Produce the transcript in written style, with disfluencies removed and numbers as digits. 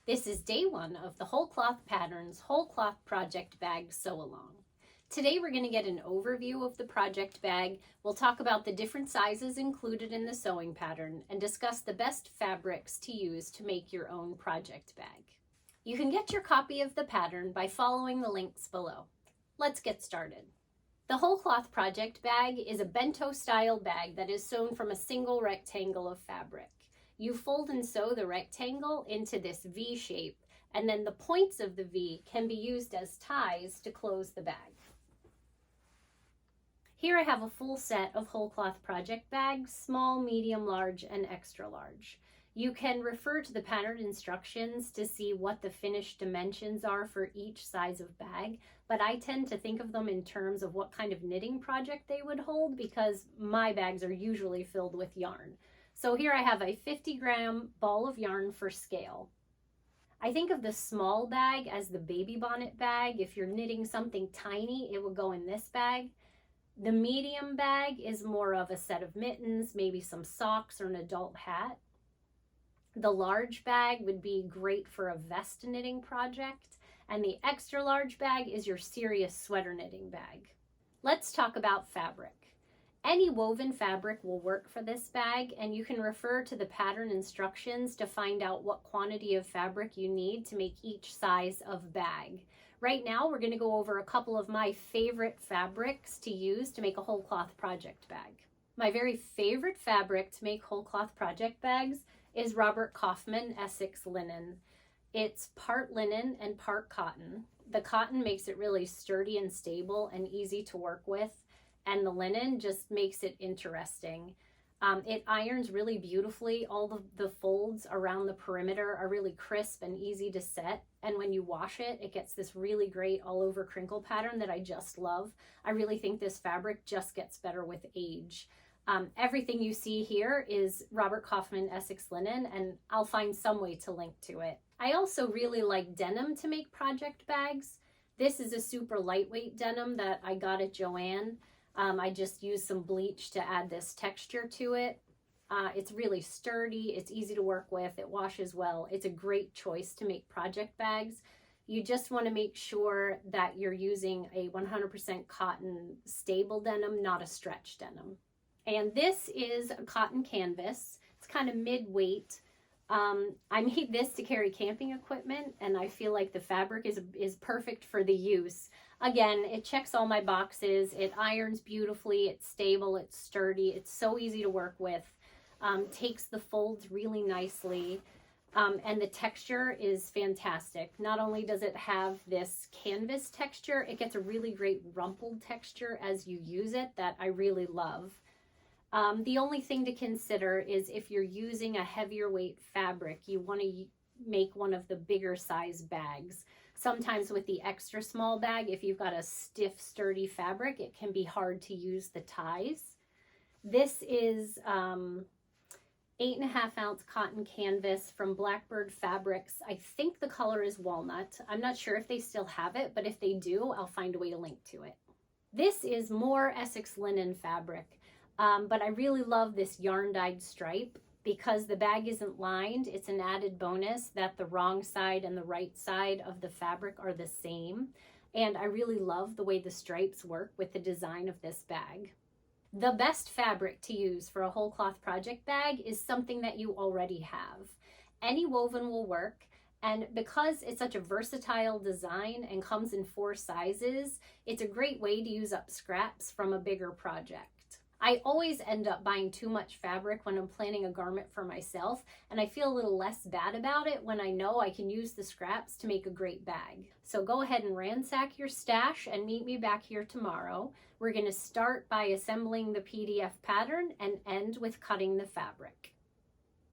This is day one of the Wholecloth Patterns Wholecloth Project Bag Sew-Along. Today we're going to get an overview of the project bag. We'll talk about the different sizes included in the sewing pattern and discuss the best fabrics to use to make your own project bag. You can get your copy of the pattern by following the links below. Let's get started. The Wholecloth Project Bag is a bento style bag that is sewn from a single rectangle of fabric. You fold and sew the rectangle into this V shape, and then the points of the V can be used as ties to close the bag. Here I have a full set of Wholecloth project bags, small, medium, large, and extra large. You can refer to the pattern instructions to see what the finished dimensions are for each size of bag, but I tend to think of them in terms of what kind of knitting project they would hold because my bags are usually filled with yarn. So here I have a 50-gram ball of yarn for scale. I think of the small bag as the baby bonnet bag. If you're knitting something tiny, it would go in this bag. The medium bag is more of a set of mittens, maybe some socks or an adult hat. The large bag would be great for a vest knitting project, and the extra large bag is your serious sweater knitting bag. Let's talk about fabric. Any woven fabric will work for this bag, and you can refer to the pattern instructions to find out what quantity of fabric you need to make each size of bag. Right now, we're going to go over a couple of my favorite fabrics to use to make a Wholecloth project bag. My very favorite fabric to make Wholecloth project bags is Robert Kaufman Essex linen. It's part linen and part cotton. The cotton makes it really sturdy and stable and easy to work with, and the linen just makes it interesting. It irons really beautifully. All the folds around the perimeter are really crisp and easy to set, and when you wash it, it gets this really great all over crinkle pattern that I just love. I really think this fabric just gets better with age. Everything you see here is Robert Kaufman Essex linen, and I'll find some way to link to it. I also really like denim to make project bags. This is a super lightweight denim that I got at Joann. I just used some bleach to add this texture to it. It's really sturdy, it's easy to work with, it washes well. It's a great choice to make project bags. You just want to make sure that you're using a 100% cotton stable denim, not a stretch denim. And this is a cotton canvas. It's kind of mid-weight. I made this to carry camping equipment, and I feel like the fabric is perfect for the use. Again, it checks all my boxes. It irons beautifully. It's stable. It's sturdy. It's so easy to work with. Takes the folds really nicely. And the texture is fantastic. Not only does it have this canvas texture, it gets a really great rumpled texture as you use it that I really love. The only thing to consider is if you're using a heavier weight fabric, you want to make one of the bigger size bags. Sometimes with the extra small bag, if you've got a stiff, sturdy fabric, it can be hard to use the ties. This is 8.5 ounce cotton canvas from Blackbird Fabrics. I think the color is walnut. I'm not sure if they still have it, but if they do, I'll find a way to link to it. This is more Essex linen fabric. But I really love this yarn dyed stripe. Because the bag isn't lined, it's an added bonus that the wrong side and the right side of the fabric are the same. And I really love the way the stripes work with the design of this bag. The best fabric to use for a Wholecloth project bag is something that you already have. Any woven will work. And because it's such a versatile design and comes in 4 sizes, it's a great way to use up scraps from a bigger project. I always end up buying too much fabric when I'm planning a garment for myself, and I feel a little less bad about it when I know I can use the scraps to make a great bag. So go ahead and ransack your stash and meet me back here tomorrow. We're going to start by assembling the PDF pattern and end with cutting the fabric.